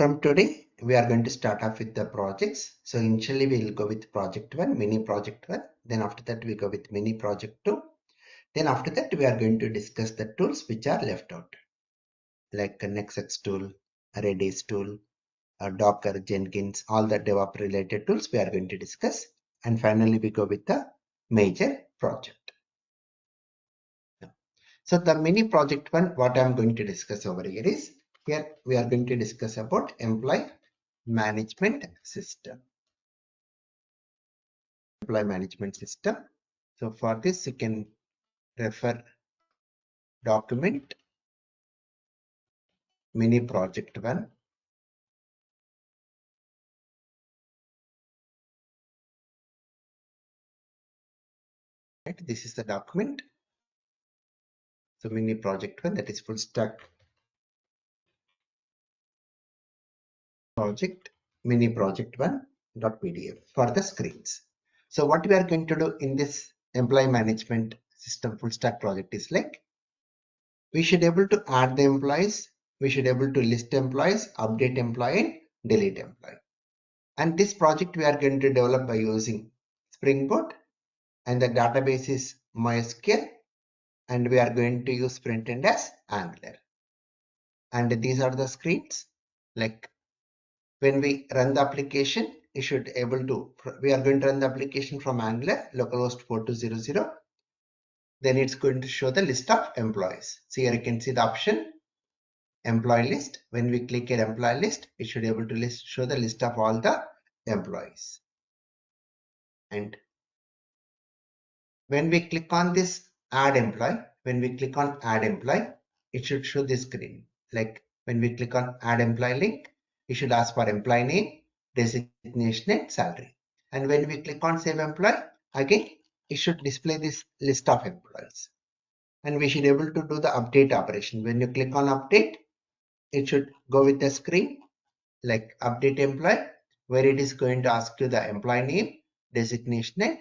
from today, we are going to start off with the projects. So initially we will go with project 1, mini project 1. Then after that we go with mini project 2. Then after that we are going to discuss the tools which are left out, like Nexus tool, Redis tool, Docker, Jenkins, all the DevOps related tools we are going to discuss. And finally we go with the major project. So the mini project 1, what I am going to discuss over here is, here we are going to discuss about employee management system. Employee management system. So for this you can refer document mini project 1. Right, this is the document. So mini project 1, that is full stack project mini project 1.pdf for the screens. So what we are going to do in this employee management system full stack project is, like, we should able to add the employees, we should able to list employees, update employee and delete employee. And this project we are going to develop by using Spring Boot, and the database is MySQL, and we are going to use front end as Angular. And these are the screens. Like when we run the application, you should able to, we are going to run the application from Angular localhost 4200. Then it's going to show the list of employees. So here you can see the option employee list. When we click an employee list, it should be able to show the list of all the employees. And when we click on this add employee, it should show this screen. Like when we click on add employee link, it should ask for employee name, designation and salary. And when we click on save employee, again it should display this list of employees. And we should be able to do the update operation. When you click on update, it should go with the screen like update employee, where it is going to ask you the employee name, designation and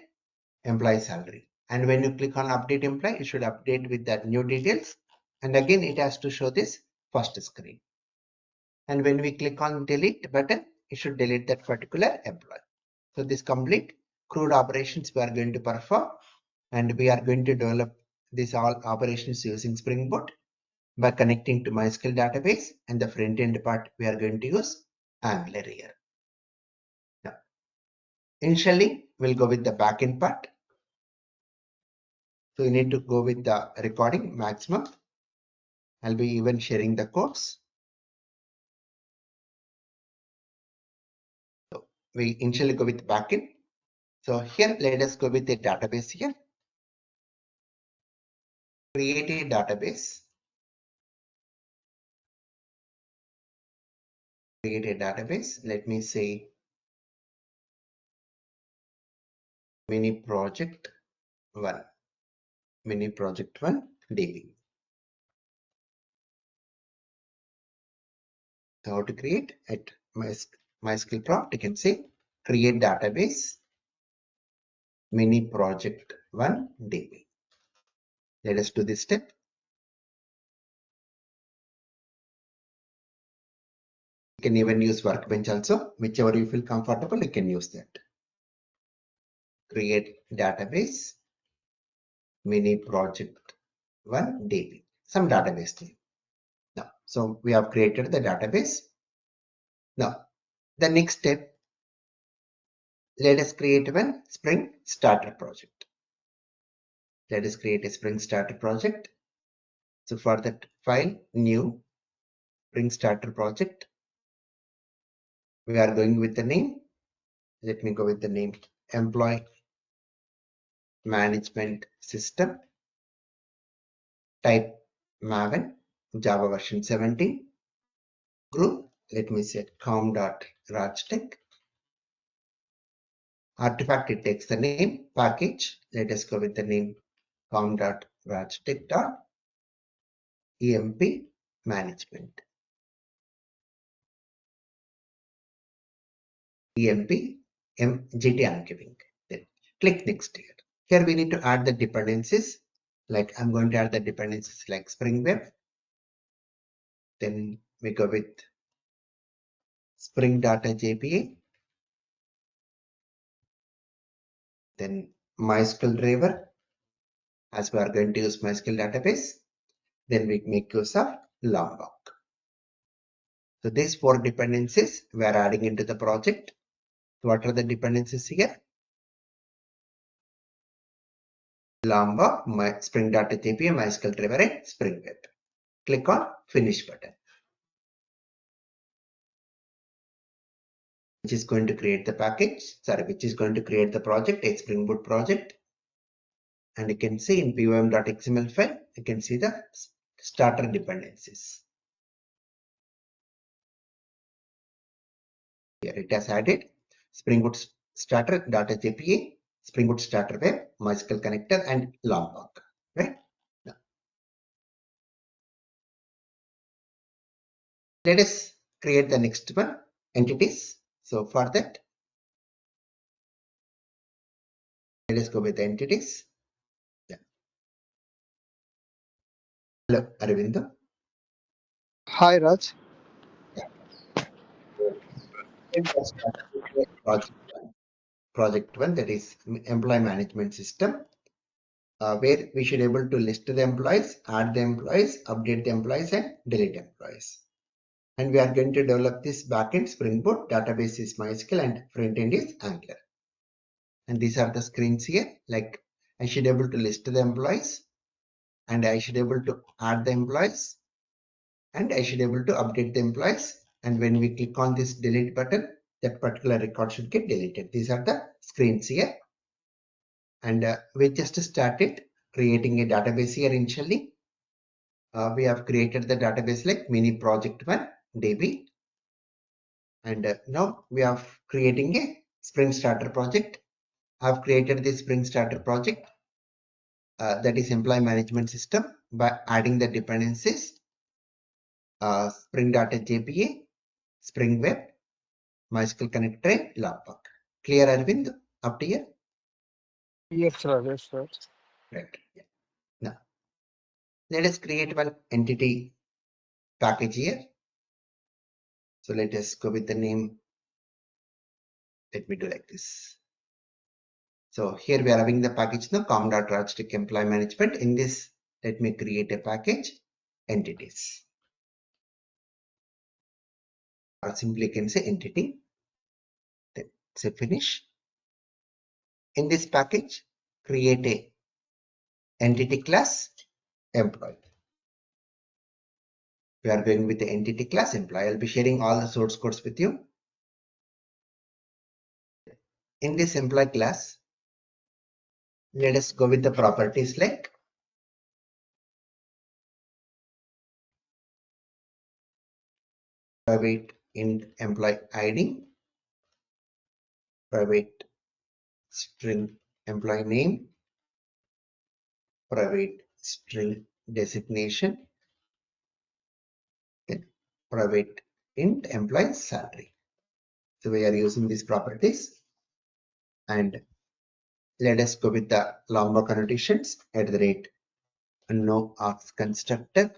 employee salary. And when you click on update employee, it should update with that new details. And again, it has to show this first screen. And when we click on delete button, it should delete that particular employee. So this complete CRUD operations we are going to perform, and we are going to develop these all operations using Spring Boot by connecting to MySQL database, and the front end part we are going to use Angular here. Now, initially we'll go with the backend part. So you need to go with the recording maximum. I'll be even sharing the codes. So we initially go with backend. So here let us go with the database here. Create a database. Create a database. Let me say mini project 1. Mini project 1 DB. So how to create at MySQL prompt, you can say create database mini project 1 DB. Let us do this step. You can even use Workbench also, whichever you feel comfortable, you can use that. Create database mini project 1 DB, some database name. Now, so we have created the database. Now, the next step, let us create one Spring Starter project. Let us create a Spring Starter project. So for that, file, new Spring Starter project. We are going with the name. Let me go with the name Employee Management System. Type Maven, Java version 17. Group, let me set com.rajtech. Artifact, it takes the name. Package, let us go with the name com.rajtech.emp management. emp mgt I'm giving. Then click next here. Here we need to add the dependencies. Like I'm going to add the dependencies like Spring Web. Then we go with Spring Data JPA, then MySQL driver, as we are going to use MySQL database, then we make use of Lombok. So these 4 dependencies we are adding into the project. What are the dependencies here? Lombok, my Spring Data JPA, MySQL driver, and Spring Web. Click on Finish button, which is going to create the package, which is going to create the project, a Spring Boot project. And you can see in pym.xml file, you can see the starter dependencies. Here it has added Spring Boot starter Data JPA, Spring Boot starter web, MySQL connector, and Lombok. Right? Now, let us create the next one, entities. So for that, let us go with the entities. Yeah. Hello, Aravindo. Hi Raj. Yeah. Project one, that is employee management system, where we should able to list the employees, add the employees, update the employees, and delete employees. And we are going to develop this backend Spring Boot, database is MySQL, and front end is Angular. And these are the screens here. Like I should able to list the employees, and I should able to add the employees, and I should able to update the employees. And when we click on this delete button, that particular record should get deleted. These are the screens here. And we just started creating a database here initially. We have created the database like mini project one DB. And now we are creating a Spring Starter project. I have created this Spring Starter project, that is employee management system, by adding the dependencies, Spring Data JPA, Spring Web, MySQL connector, and Lombok. Clear, Arvind? Up to here? Yes, Raj. Yes, sir. Right. Yeah. Now, let us create one entity package here. So let us go with the name. Let me do like this. So here we are having the package now, com.rajtech employee management. In this, let me create a package, entities. Or simply can say entity. Then say finish. In this package, create a entity class employee. We are going with the entity class employee. I'll be sharing all the source codes with you. In this employee class, let us go with the properties like private int employee ID, private string employee name, private string designation, then private int employee salary. So we are using these properties, and let us go with the Lombok annotations at the rate no args constructor,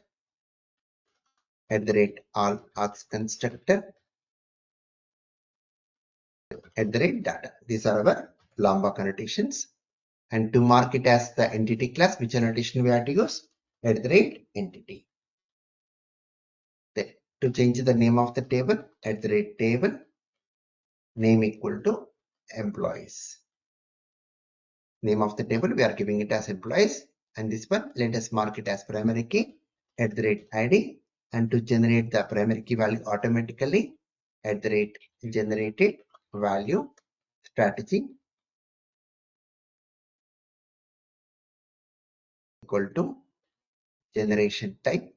at the rate all args constructor, at the rate data. These are our Lombok annotations. And to mark it as the entity class, which annotation we have to use? At the rate entity. Then to change the name of the table, at the rate table, name equal to employees. Name of the table, we are giving it as employees. And this one, let us mark it as primary key, at the rate ID. And to generate the primary key value automatically, at the rate generated value strategy equal to generation type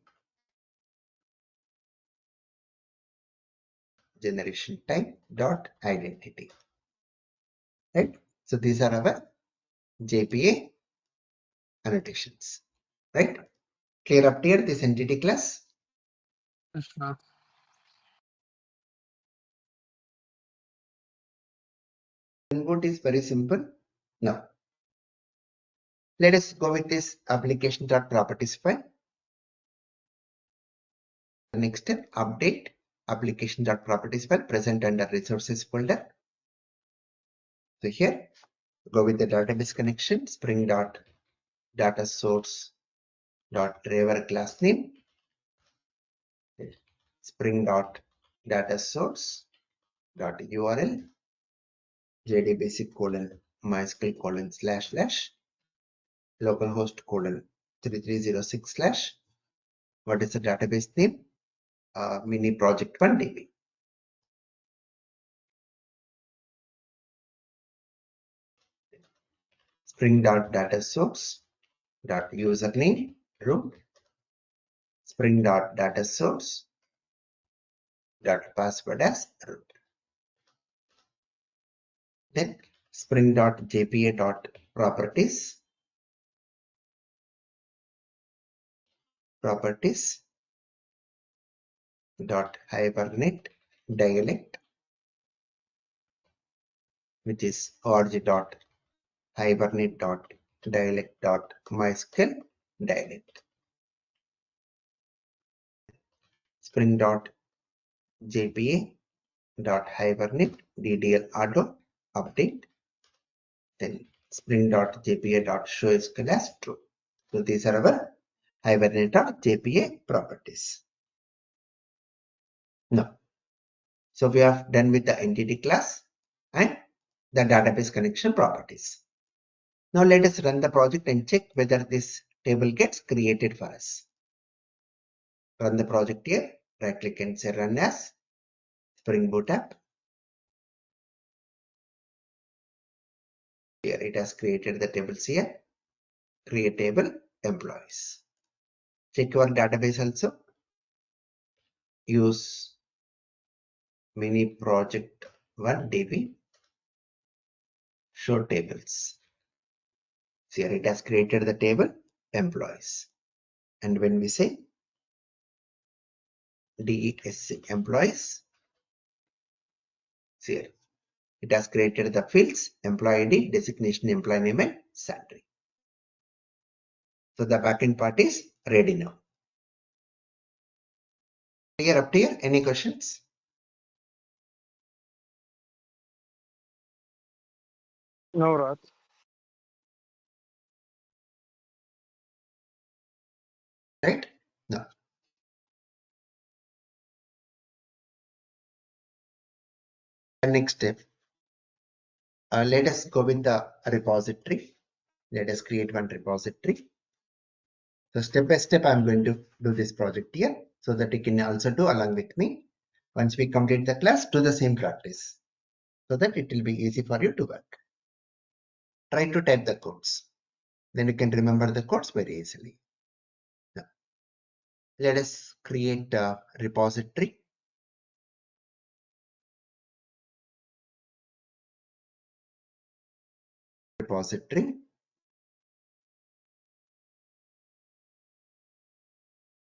dot identity. Right? So these are our JPA annotations. Right? Clear up here this entity class. Yes, sir. Input is very simple. Now let us go with this application.properties file. The next step, update application.properties file present under resources folder. So here, go with the database connection, spring.data source dot driver class name, spring.data source dot URL, jdbasic mysql / localhost 3306 / what is the database name? Mini project 1 DB. Spring.data source dot username root, spring.data source dot password as root. Then spring.jpa dot properties dot hibernate dialect, which is org dot hibernate dot dialect dot mysql dialect. Spring.jpa dot hibernate ddl auto update. Then spring.jpa dot show SQL as true. So these are our hibernate.jpa properties. Now, so we have done with the entity class and the database connection properties. Now let us run the project and check whether this table gets created for us. Run the project here, right click and say run as Spring Boot app. Here it has created the tables here. Create table employees. Check your database also. Use mini project 1 DB. Show tables. So here it has created the table employees. And when we say DESC employees, see here it has created the fields employee ID, designation, employee name, and salary. So the backend part is ready now. Clear up to here? Any questions? No, Raj. Right? Now, the next step. Let us go with the repository. Let us create one repository. So step by step, I'm going to do this project here so that you can also do along with me. Once we complete the class, do the same practice so that it will be easy for you to work. Try to type the codes. Then you can remember the codes very easily. Now, let us create a repository.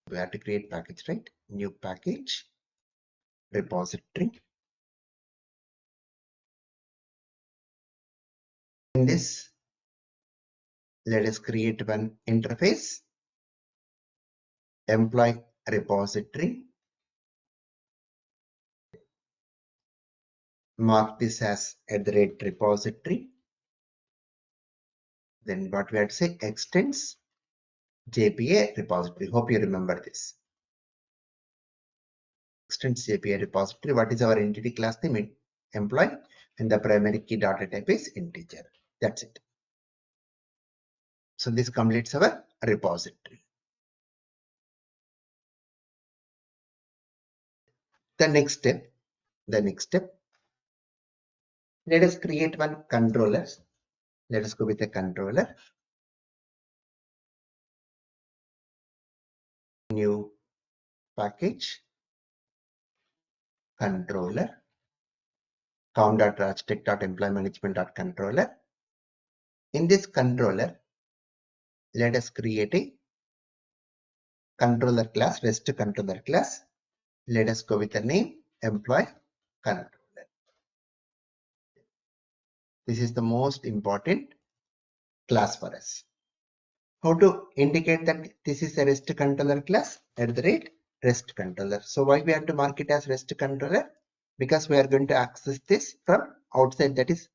We have to create package, right? New package, repository. In this, let us create one interface, employee repository. Mark this as @repository. Then what we have to say, extends JPA repository. Hope you remember this. Extends JPA repository. What is our entity class name? Employee, and the primary key data type is integer. That's it. So this completes our repository. The next step, let us create one controller. Let us go with a controller. New package, controller, com.rajtech.employee-management.controller. In this controller, let us create a controller class, REST controller class. Let us go with the name employee controller. This is the most important class for us. How to indicate that this is a REST controller class? REST controller. So why we have to mark it as REST controller? Because we are going to access this from outside, that is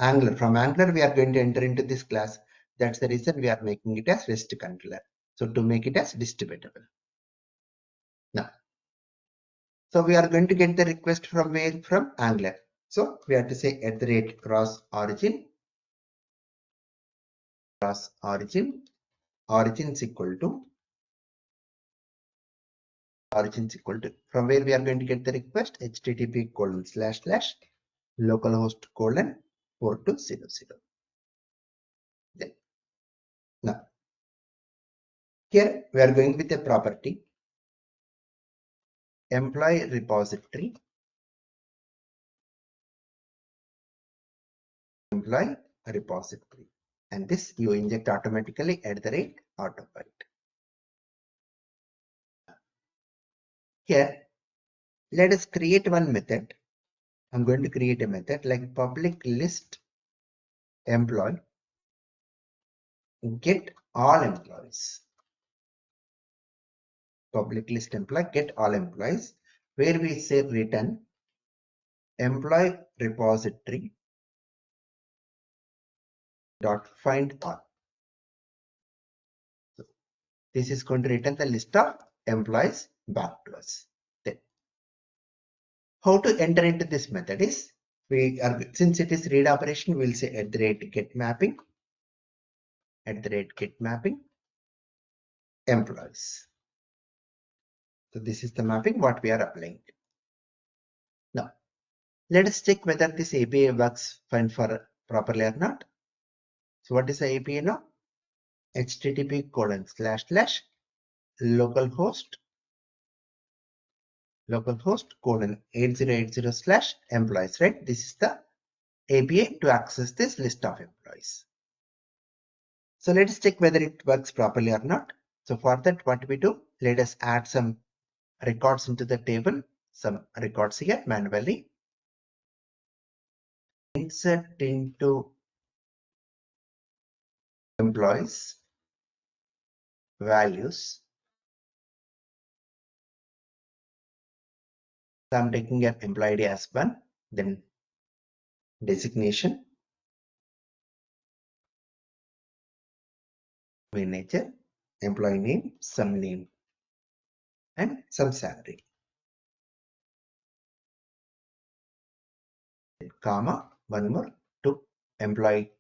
Angular. From Angular, we are going to enter into this class. That's the reason we are making it as REST controller. So to make it as distributable. Now, so we are going to get the request from where? From Angular. So we have to say @cross origin origin is equal to from where we are going to get the request, http://localhost:4200. Then now here we are going with a property employee repository and this you inject automatically @autopilot. Here let us create one method. I'm going to create a method like public list employee get all employees. Public list employee get all employees, where we say return employee repository dot find all. So this is going to return the list of employees back to us. Then how to enter into this method is, since it is read operation, we'll say @get mapping employees. So this is the mapping what we are applying. Now let us check whether this API works fine for properly or not. So what is the API now? http://localhost 8080/employees, right? This is the API to access this list of employees. So let us check whether it works properly or not. So for that, what we do, let us add some records into the table, some records here manually. Insert into employees values. So I'm taking an employee ID as 1, then designation, manager, employee name, some name, and some salary, comma, one more to employee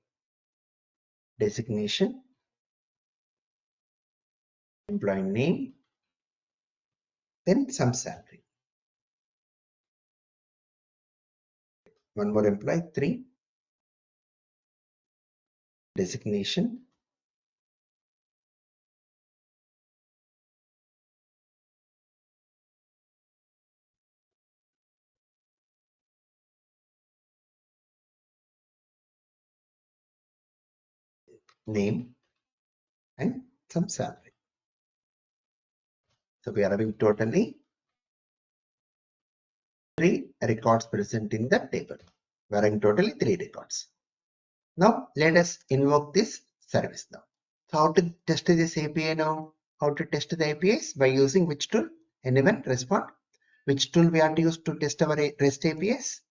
designation, employee name, then some salary. One more employee, 3, designation, name, and some salary. So we are having totally 3 records present in the table. We are having totally 3 records. Now let us invoke this service now. So how to test this API now? How to test the APIs? By using which tool? Anyone respond? Which tool we have to use to test our REST APIs?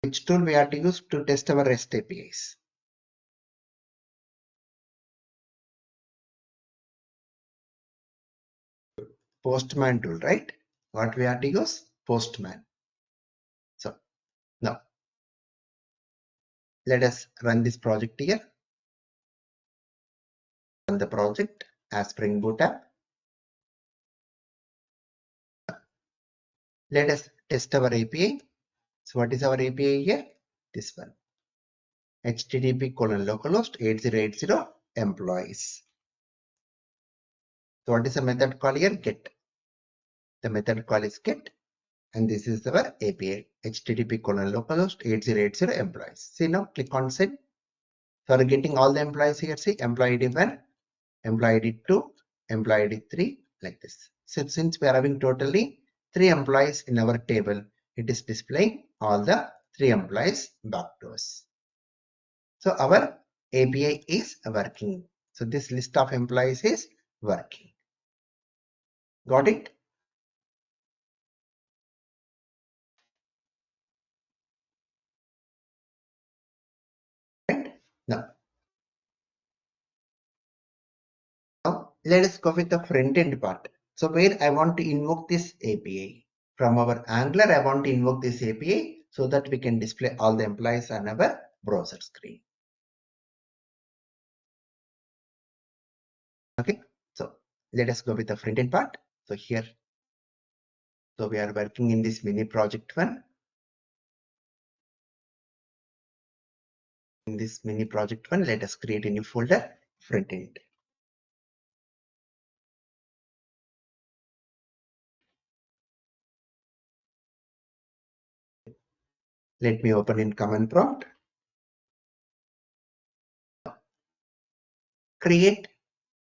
Which tool we have to use to test our REST APIs? Postman tool, right? What we have to use? Postman. So now let us run this project here. Run the project as Spring Boot app. Let us test our API. So what is our API here? This one. http://localhost 8080 employees. So what is the method call here? Get. The method call is get, and this is our API http://localhost 8080 employees. See now, click on send. So we're getting all the employees here. See employee ID 1, employee ID 2, employee ID 3, like this. So since we are having totally 3 employees in our table, it is displaying all the 3 employees back to us. So our API is working. So this list of employees is working. Got it? Right? Now let us go with the front end part. So where I want to invoke this API. From our Angular, I want to invoke this API so that we can display all the employees on our browser screen. Okay, so let us go with the front end part. So here, so we are working in this mini project one. In this mini project one, let us create a new folder, front end. Let me open in command prompt. Create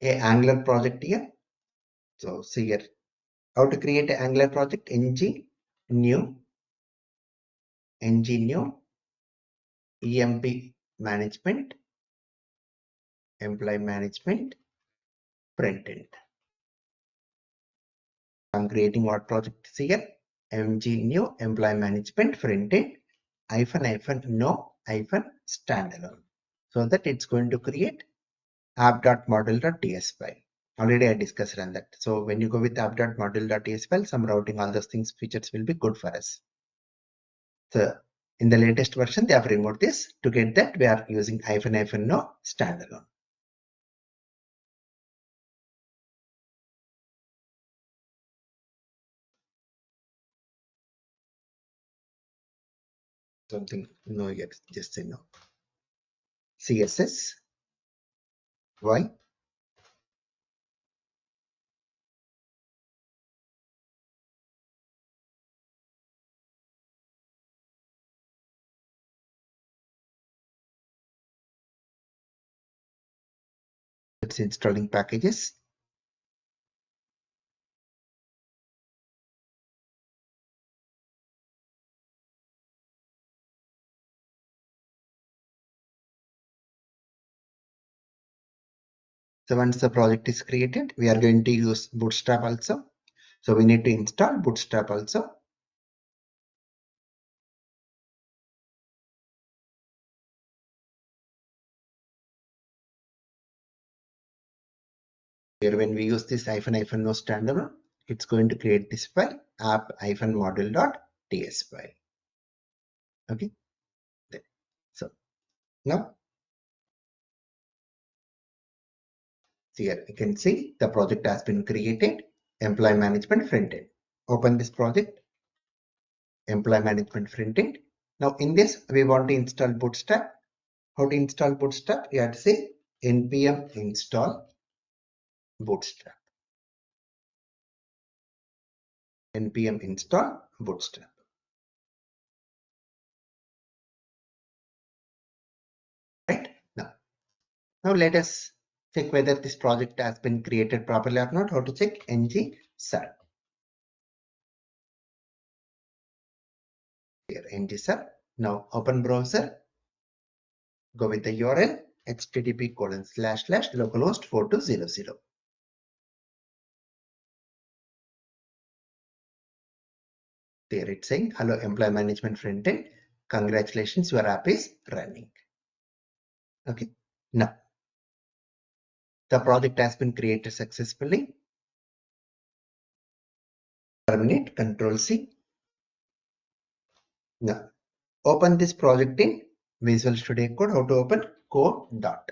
a Angular project here. So see here, how to create an Angular project, ng new emp management, employee management, front end. I'm creating what project is here, mg new employee management front end -no -standalone, so that it's going to create app.model.ts file. Already I discussed on that. So when you go with app.model.ts file, some routing, all those things, features will be good for us. So in the latest version, they have removed this. To get that, we are using -no standalone. Something no here, just say no. CSS, why? It's installing packages. So once the project is created, we are going to use Bootstrap also. So we need to install Bootstrap also. Here when we use this -no standalone, it's going to create this file app-model.ts file. Okay. So now here you can see the project has been created, employee management front end. Open this project, employee management front end. Now in this, we want to install Bootstrap. How to install Bootstrap? You have to say npm install Bootstrap. npm install Bootstrap. Right? Now let us check whether this project has been created properly or not. How to check? Ng sir. Here ng sir. Now open browser. Go with the URL http://localhost 4200. There it's saying hello employee management front end. Congratulations, your app is running. Okay. Now the project has been created successfully. Terminate, Control C. Now open this project in Visual Studio Code. How to open? Code dot.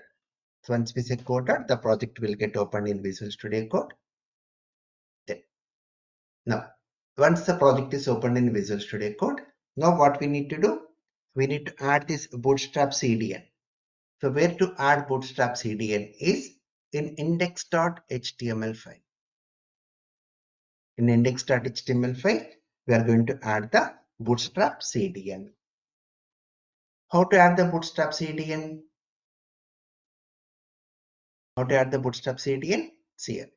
So once we say code dot, the project will get opened in Visual Studio Code. Then now once the project is opened in Visual Studio Code, now what we need to do? We need to add this Bootstrap CDN. So where to add Bootstrap CDN is in index.html file. In index.html file, we are going to add the Bootstrap CDN. How to add the Bootstrap CDN? How to add the Bootstrap CDN? See here.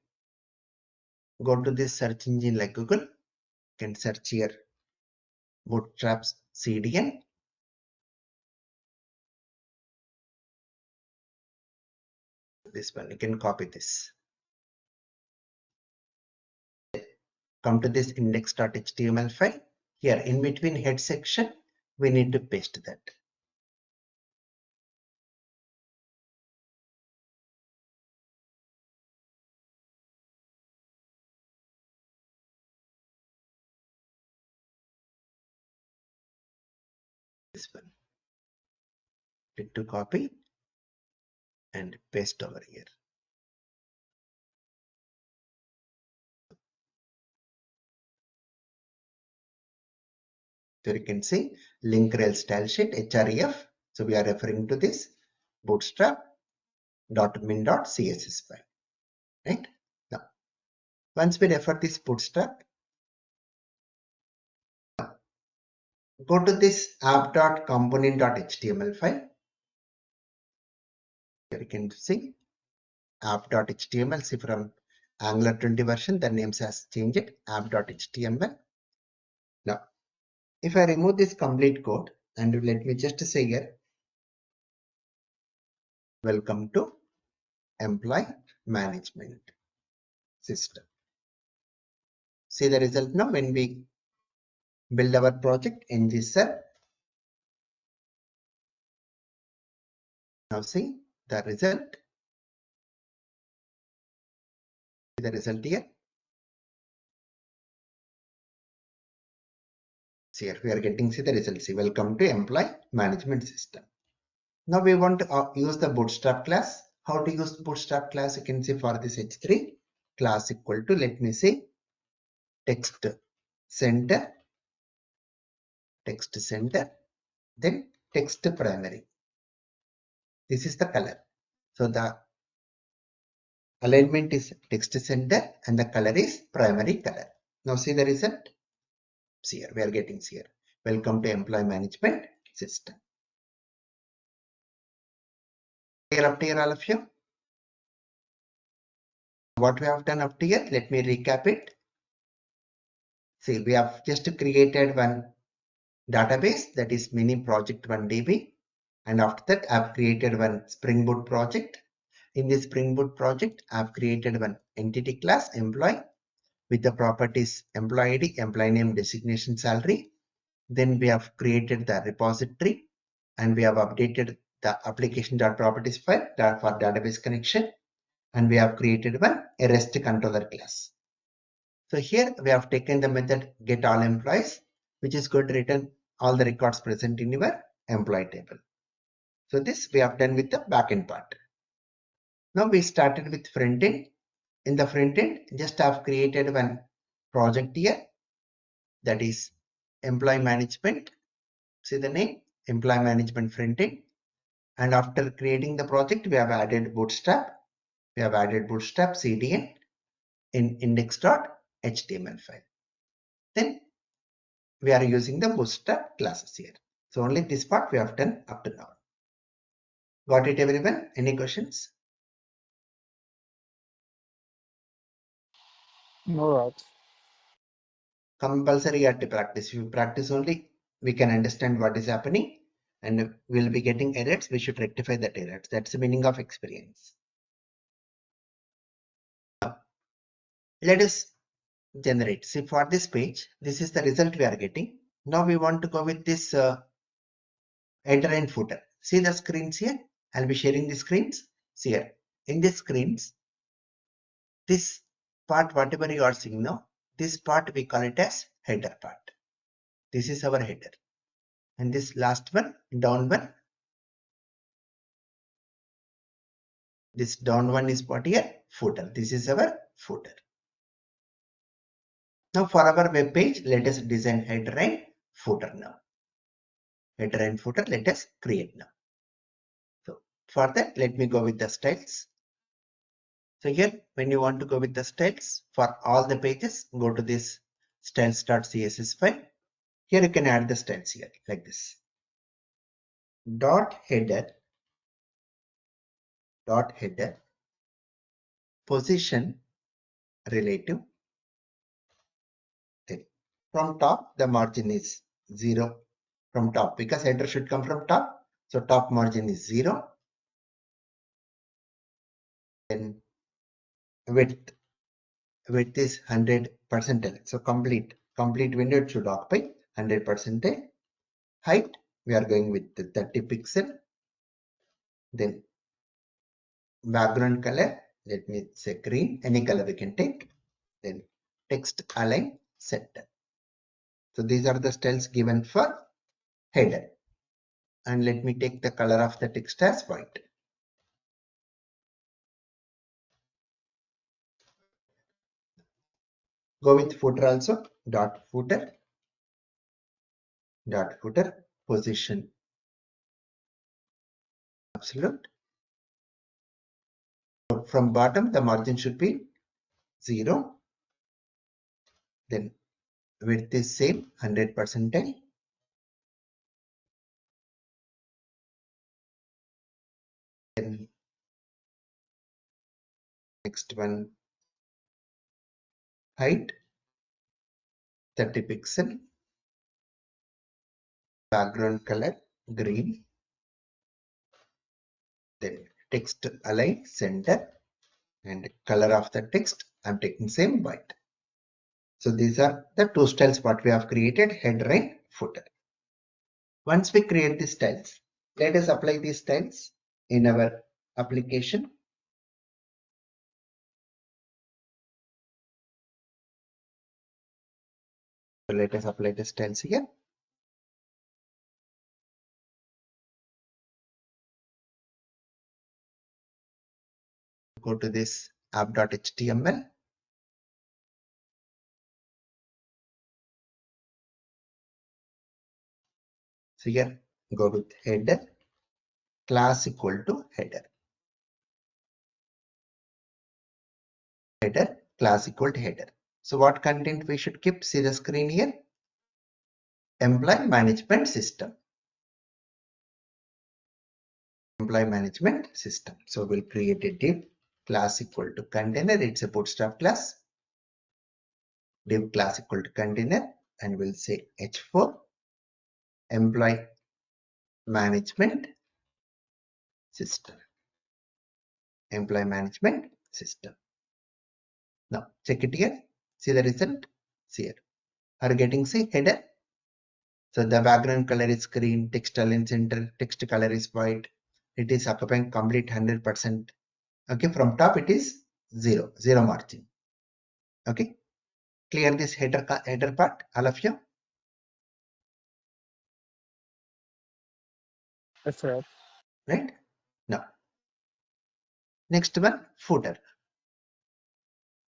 Go to this search engine like Google. You can search here Bootstrap CDN. This one, you can copy this. Come to this index.html file. Here in between head section, we need to paste that. This one. Click to copy and paste over here. So you can see link rel style sheet href. So we are referring to this bootstrap.min.css file, right? Now, once we refer this bootstrap, go to this app.component.html file. Here you can see app.html. See, from Angular 20 version, the names has changed, app.html. Now, if I remove this complete code and let me just say here, welcome to employee management system. See the result now when we build our project in this cell. Now see the result. See the result here. See here we are getting, see the result. See, welcome to employee management system. Now we want to use the bootstrap class. How to use the bootstrap class? You can see for this h3 class equal to, let me say, text center, then text primary. This is the color. So the alignment is text center and the color is primary color. Now see the result. See here, we are getting here. Welcome to employee management system. Clear up to here, all of you? What we have done up to here, let me recap it. See, we have just created one database, that is mini project 1DB, and after that I've created one Spring Boot project. In this Spring Boot project, I've created one entity class employee with the properties employee ID, employee name, designation, salary. Then we have created the repository and we have updated the application.properties file for database connection, and we have created one REST controller class. So here we have taken the method get all employees, which is going to return all the records present in your employee table. So this we have done with the backend part. Now we started with front end. In the front end, just have created one project here, that is employee management. See the name, employee management front end. And after creating the project, we have added bootstrap. We have added bootstrap CDN in index.html file. Then we are using the bootstrap classes here. So only this part we have done up to now. Got it, everyone? Any questions? No, Raj. Compulsory you have to practice. If you practice only, we can understand what is happening, and we'll be getting errors. We should rectify that errors. That's the meaning of experience. Let us generate. See, for this page, this is the result we are getting. Now we want to go with this header and footer. See the screens here. I'll be sharing the screens. See here. In the screens, this part, whatever you are seeing now, this part we call it as header part. This is our header. And this last one, down one, this down one is what here? Footer. This is our footer. Now for our web page, let us design header and footer now. Header and footer, let us create now. So for that, let me go with the styles. So here, when you want to go with the styles for all the pages, go to this styles.css file. Here you can add the styles here like this. Dot header, position relative. From top, the margin is 0 from top because header should come from top. So top margin is 0. Then width is 100%. So complete window should occupy 100%. Height, we are going with the 30 pixel. Then background color, let me say green, any color we can take. Then text align center. So these are the styles given for header. And let me take the color of the text as white. Go with footer also, dot footer, position absolute. From bottom, the margin should be 0. Then width is same, 100%. Then next one, height 30 pixel, background color green. Then text align center, and color of the text I'm taking same white. So these are the two styles what we have created, header and footer. Once we create these styles, let us apply these styles in our application. So let us apply the styles here. Go to this app.html. So here go with header, class equal to header. Header, class equal to header. So what content we should keep? See the screen here. Employee management system. Employee management system. So we'll create a div class equal to container. It's a bootstrap class. Div class equal to container, and we'll say h4 employee management system. Employee management system. Now check it here. See the result. See here. Are getting see header. So the background color is green, text align center, text color is white. It is occupying complete 100%. Okay, from top it is 0 margin. Okay, clear this header part, all of you. Yes, sir. Right now, next one, footer.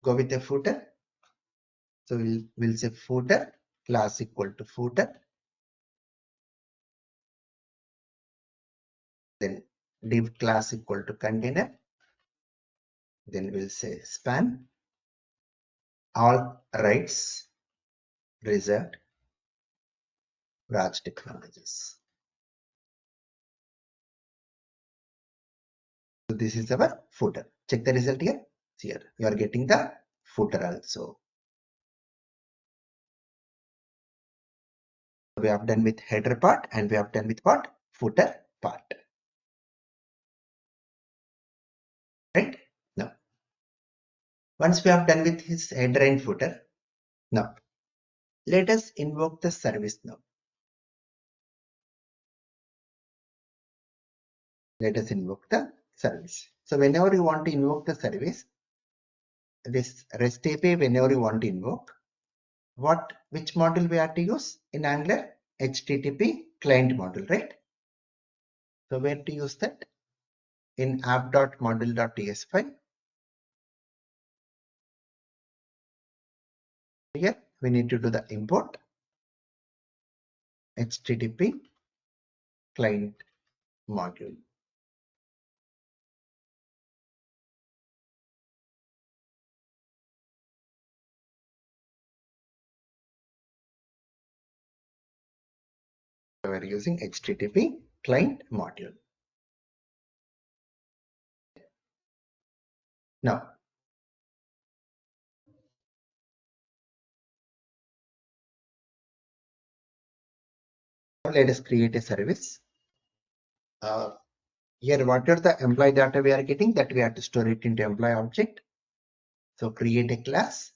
Go with the footer. So we'll say footer class equal to footer. Then div class equal to container. Then we'll say span. All rights reserved. Raj Technologies. So this is our footer. Check the result here. Here you are getting the footer also. We have done with header part, and we have done with what? Footer part. Right? Now, once we have done with his header and footer, now let us invoke the service now. Let us invoke the service. So whenever you want to invoke the service, this REST API, whenever you want to invoke, which module we have to use in Angular? HTTP client module, right? So where to use that? In app.module.ts file. Here we need to do the import HTTP client module. We are using HTTP client module. Now, let us create a service. Here, what are the employee data we are getting? That we have to store it into employee object. So create a class.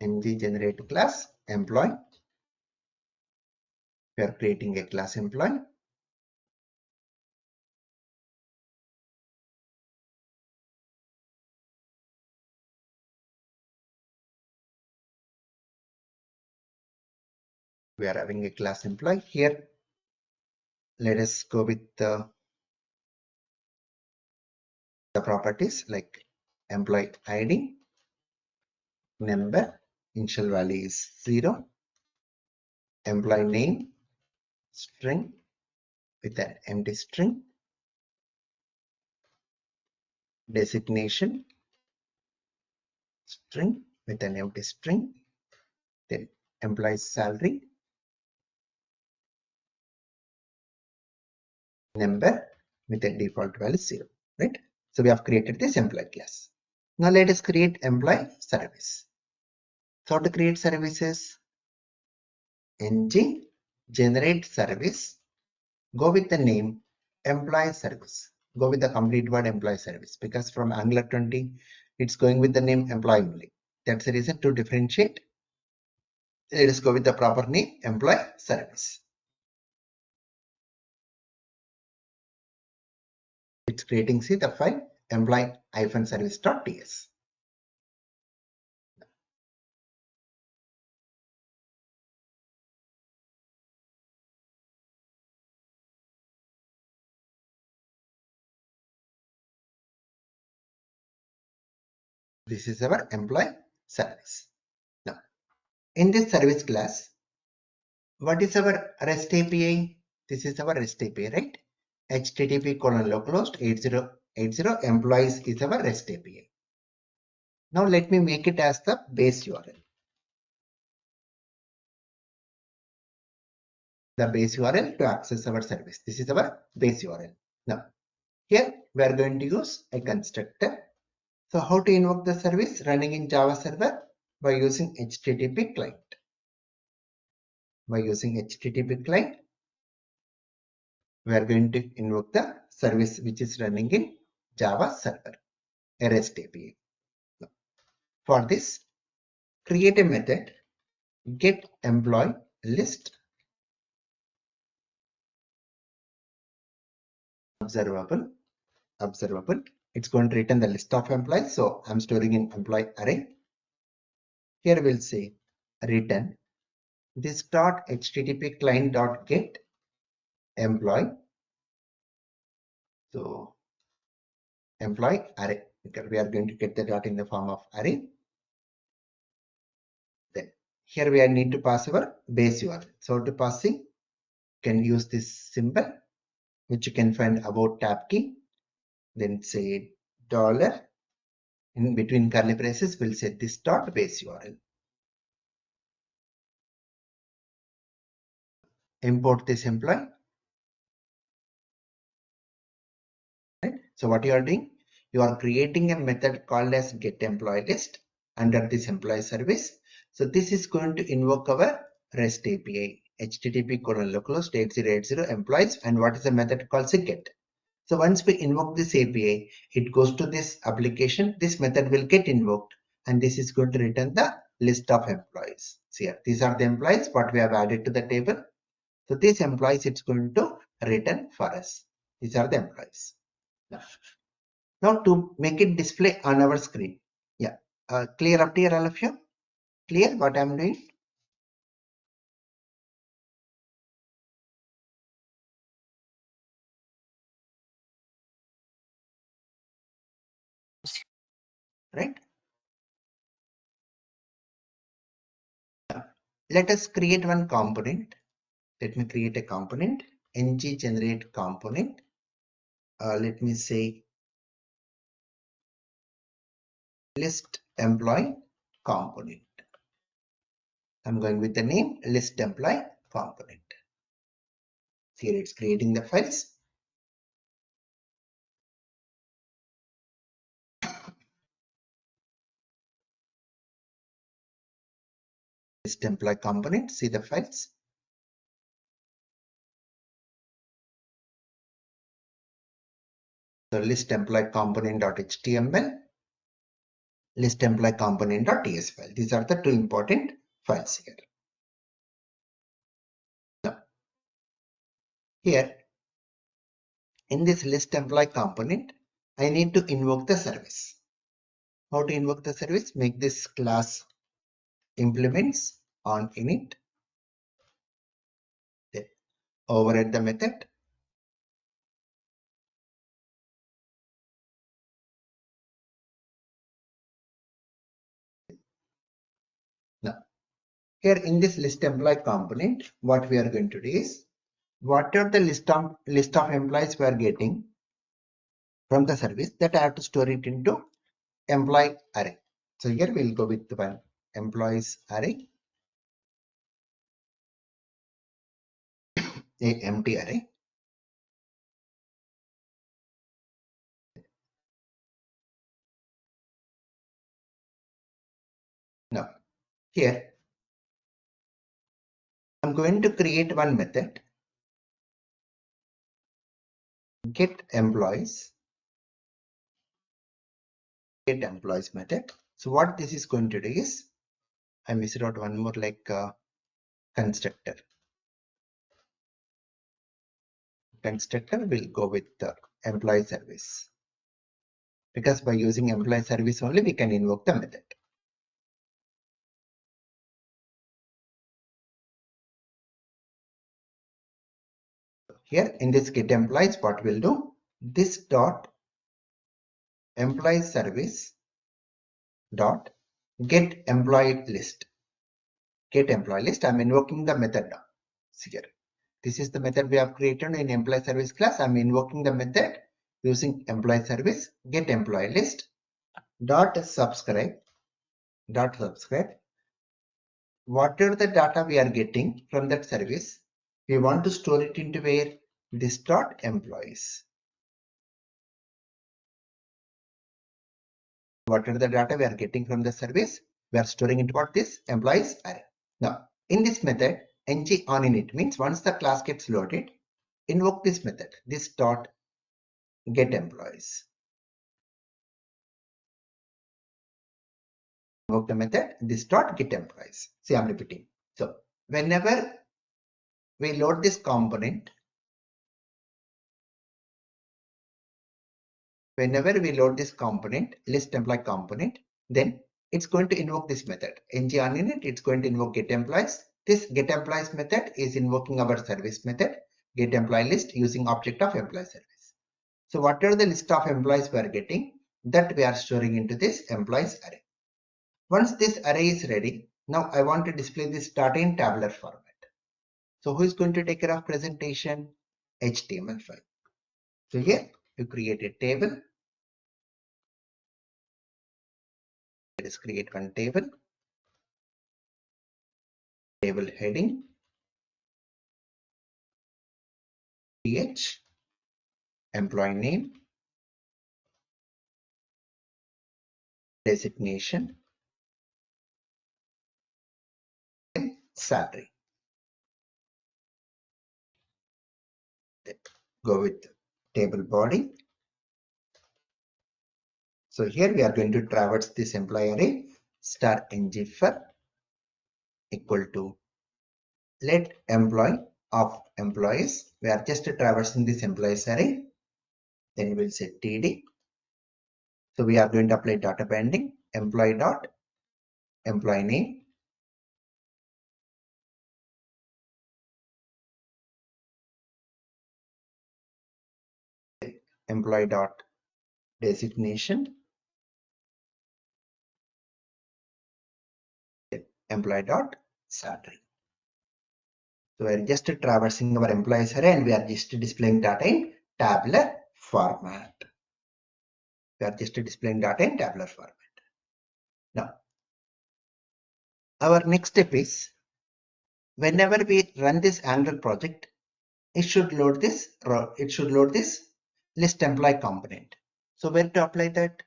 Ng generate class employee. We are creating a class employee. We are having a class employee here. Let us go with the properties like employee ID, number, initial value is 0, employee name, string with an empty string, designation, string with an empty string, then employee salary, number with a default value 0, right? So we have created this employee class. Now let us create employee service. So to create services, ng generate service, go with the name employee service. Go with the complete word employee service, because from Angular 20 it's going with the name employee only. That's the reason to differentiate. Let us go with the proper name employee service. It's creating, see the file employee-service.ts. This is our employee service. Now, in this service class, what is our REST API? This is our REST API, right? http:// 8080 employees is our REST API. Now let me make it as the base URL. The base URL to access our service. This is our base URL. Now, here we are going to use a constructor. So how to invoke the service running in Java server? By using HTTP client. By using HTTP client, we are going to invoke the service which is running in Java server, a REST API. For this, create a method get employee list observable. It's going to return the list of employees. So I'm storing in employee array. Here we'll say return this dot http client dot get employee. So employee array, because we are going to get the dot in the form of array. Then here we need to pass our base URL. So to passing, can use this symbol which you can find about tab key. Then say dollar, in between curly braces we'll set this dot base URL. Import this employee. Right? So what you are doing, you are creating a method called as get employee list under this employee service. So this is going to invoke our REST API http:// 8080 employees, and what is the method called get. So once we invoke this API, it goes to this application. This method will get invoked, and this is going to return the list of employees. So here, these are the employees what we have added to the table. So these employees it's going to return for us. These are the employees. Now to make it display on our screen. Yeah, clear up here all of you? Clear what I'm doing? Right? Let us create one component. Let me create a component. Ng generate component. Let me say list employee component. I'm going with the name list employee component. Here it's creating the files. list employee component, see the files. So list employee component.html, list employee component.ts file. These are the two important files here. Now, here in this list employee component, I need to invoke the service. How to invoke the service? Make this class implements on init, then override the method. Now, here in this list employee component, what we are going to do is, whatever the list of employees we are getting from the service, that I have to store it into employee array. So here we'll go with one employees array, a empty array. Now here I'm going to create one method, get employees method. So what this is going to do is, I missed out one more, like constructor. Constructor will go with the employee service, because by using employee service only we can invoke the method. Here in this get employees, what we'll do, this dot employee service dot get employee list. Get employee list, I'm invoking the method now. See here, this is the method we have created in employee service class. I'm invoking the method using employee service get employee list dot subscribe. Whatever the data we are getting from that service, we want to store it into where? This dot employees. Whatever the data we are getting from the service, we are storing into what? This employees array. Now in this method, ng on init means once the class gets loaded, invoke this method, this dot get employees. Invoke the method, this dot get employees. See, I'm repeating. So whenever we load this component, list employee component, then it's going to invoke this method, ng on init. It's going to invoke get employees. This get employees method is invoking our service method, get employee list, using object of employee service. So whatever the list of employees we are getting, that we are storing into this employees array. Once this array is ready, now I want to display this data in tabular format. So who is going to take care of presentation? HTML file. So here you create a table. Let us create one table. Table heading th, employee name, designation, and salary. Then go with table body. So here we are going to traverse this employee array, star ng for equal to let employee of employees. We are just traversing this employees array. Then we'll say td. So we are going to apply data binding, employee dot employee name, employee dot designation, employee dot salary. So we are just traversing our employees array and we are just displaying data in tabular format. We are just displaying data in tabular format. Now, our next step is, whenever we run this Angular project, it should load this list employee component. So where to apply that?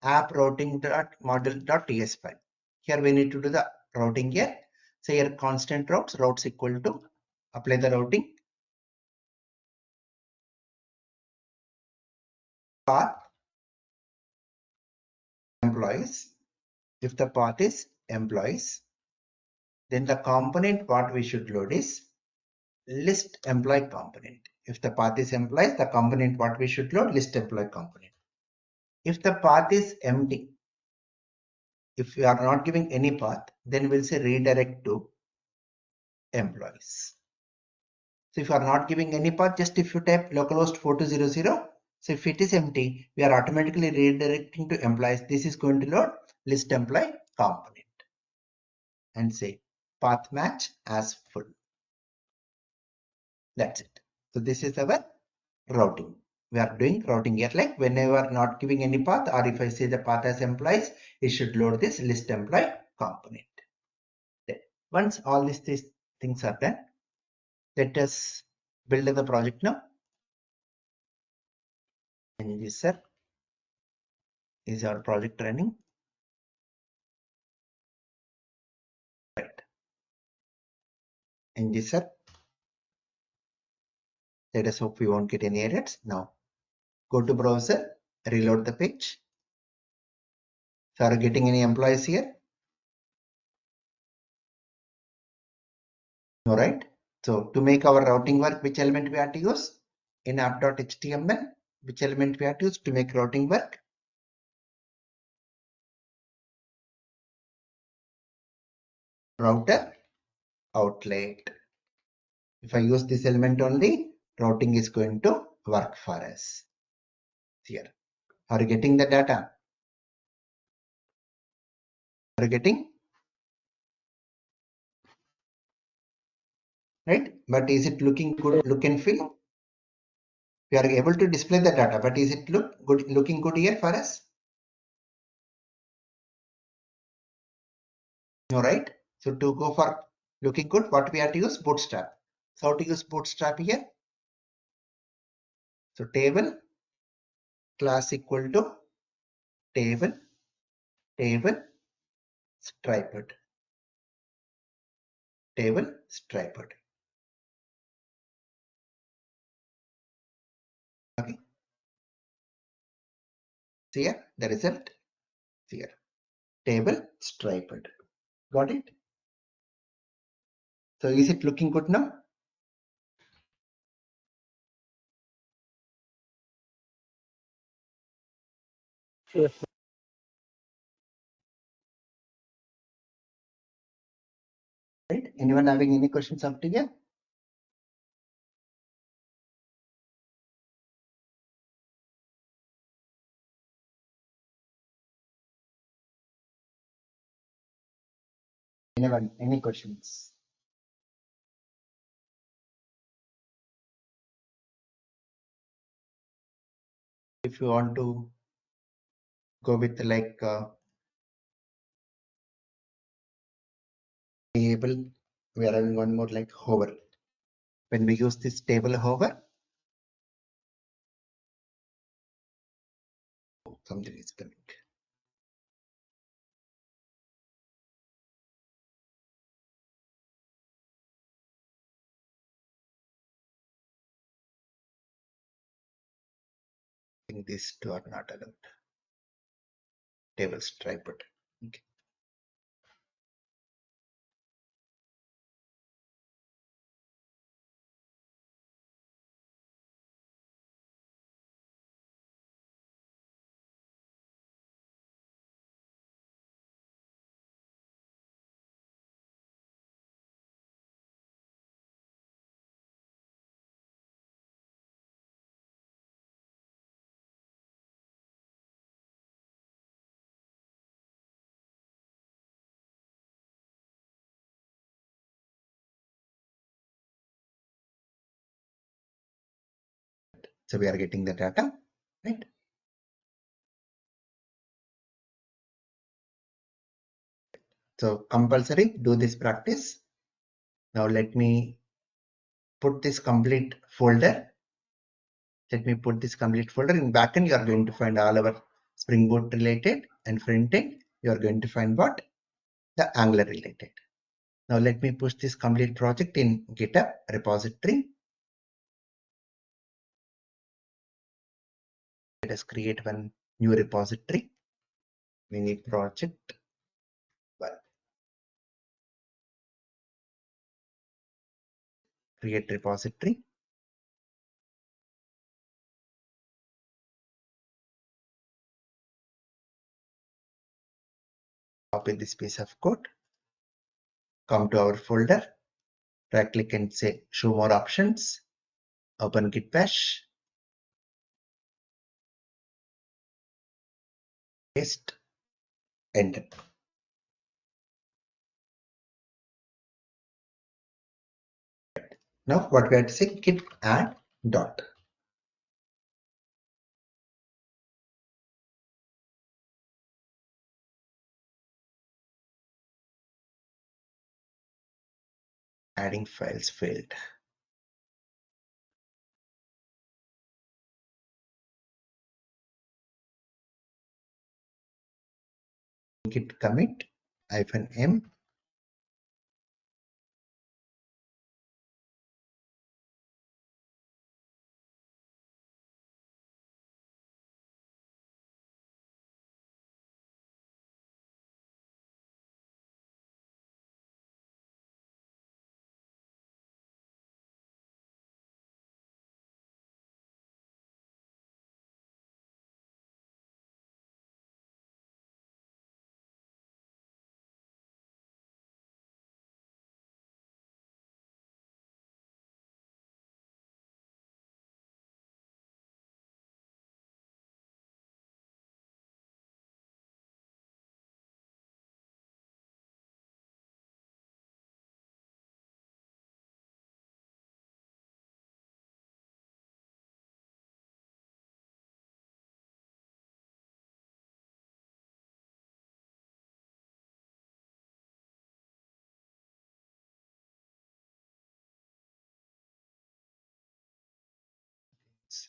App routing.model.ts file. Here we need to do the routing here. Say here constant routes equal to, apply the routing, path employees. If the path is employees, then the component what we should load is list employee component. If the path is employees, the component what we should load list employee component. If the path is empty, if we are not giving any path, then we'll say redirect to employees. So if you are not giving any path, just if you type localhost 4200, so if it is empty, we are automatically redirecting to employees. This is going to load list employee component and say path match as full. That's it. So this is our routing. We are doing routing here, like whenever not giving any path, or if I say the path as employees, it should load this list employee component. Then once all these things are done, let us build the project now. And user is our project running. Right. And user. Let us hope we won't get any errors. Now go to browser, reload the page. So are you getting any employees here? No, right? So to make our routing work, which element we have to use? In app.html, which element we have to use to make routing work? Router outlet. If I use this element only, routing is going to work for us. Here. Are you getting the data? Are you getting? Right? But is it looking good, look and feel? We are able to display the data, but is it looking good here for us? No, right? So to go for looking good, what we have to use? Bootstrap. So how to use Bootstrap here? So table class equal to table striped. Table striped. Okay. See here the result. See here. Table striped. Got it? So is it looking good now? Yes. Right? Anyone having any questions up to here? Anyone? Any questions? If you want to go with like table, we are having one more like hover. When we use this table hover, something is coming. I think these two are not allowed. Table striped. Okay. So we are getting the data, right? So compulsory, do this practice. Now let me put this complete folder. Let me put this complete folder. In backend, you are going to find all our Spring Boot related, and front end, you are going to find what? The Angular related. Now let me push this complete project in GitHub repository. Let us create one new repository. Mini project 1. Create repository. Copy this piece of code. Come to our folder. Right click and say show more options. Open Git Bash. Paste. Enter. Now what we have to say, git add dot. Adding files failed. Git commit -m.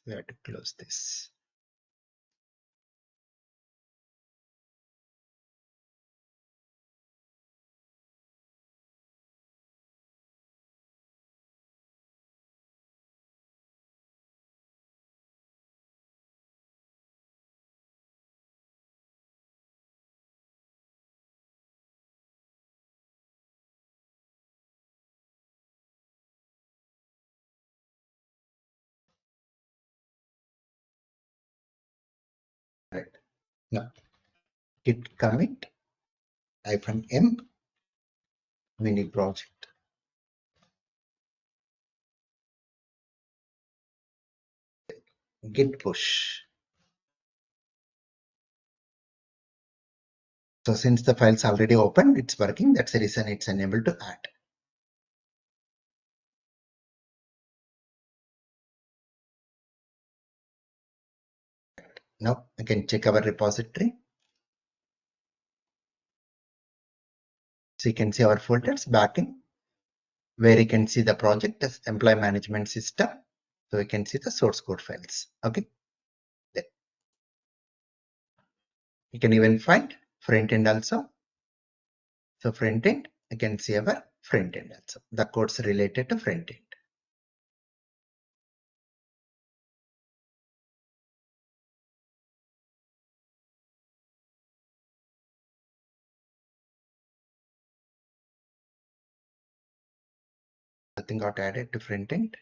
We have to close this. Right. Now git commit -m mini project. Git push. So since the file's already open, it's working. That's the reason it's unable to add. Now I can check our repository. So you can see our folders back in where you can see the project as employee management system. So you can see the source code files. Okay. Then you can even find front end also. So front end, you can see our front end also. The codes related to front end. Nothing got added to front end.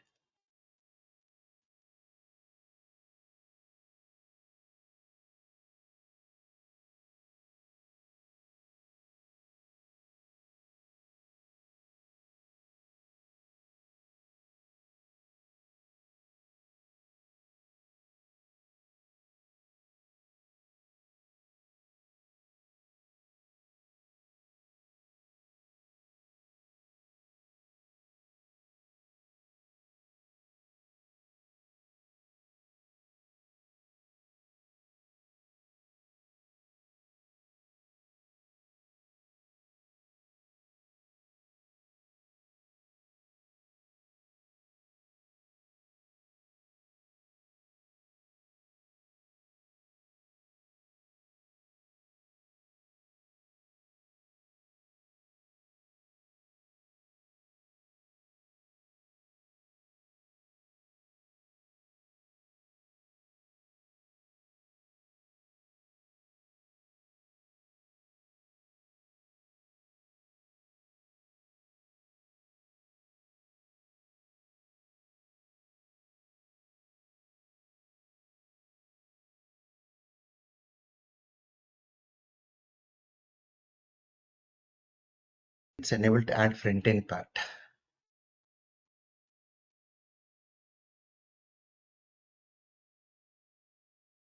It's enabled to add front-end part.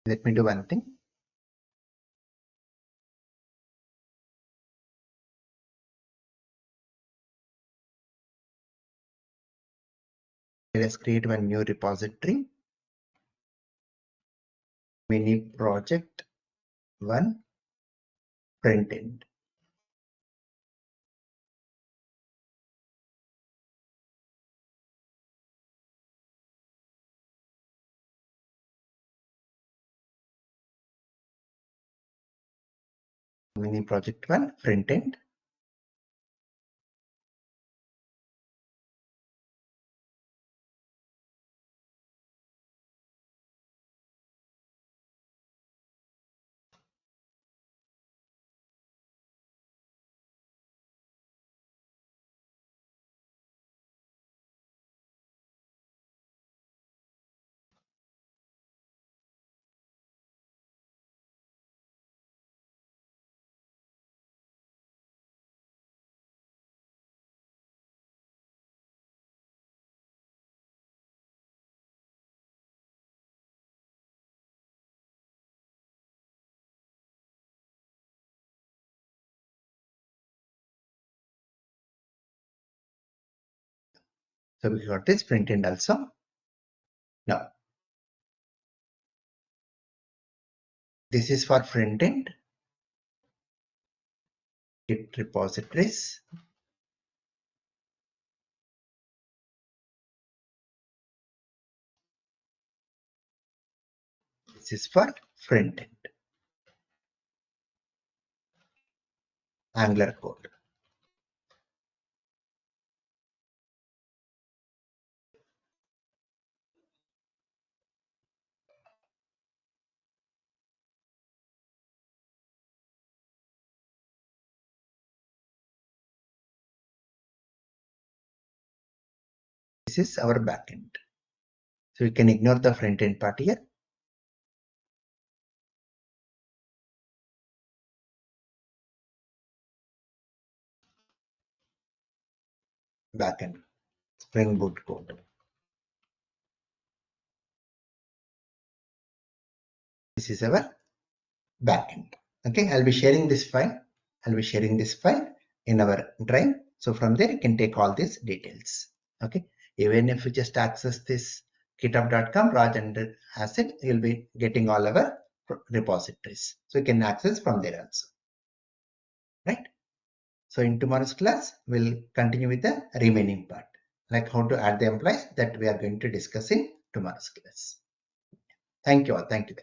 Let me do one thing. Let's create one new repository. Mini project 1 front-end. Mini project 1 front-end. So we got this front-end also. Now, this is for front-end. Git repositories. This is for front-end. Angular code. This is our backend. So we can ignore the front-end part here. Backend. Spring Boot code. This is our backend. Okay, I'll be sharing this file. In our drive. So from there you can take all these details. Okay, even if you just access this github.com Raj under asset, you'll be getting all our repositories. So you can access from there also. Right. So in tomorrow's class, we'll continue with the remaining part, like how to add the employees that we are going to discuss in tomorrow's class. Thank you all. Thank you.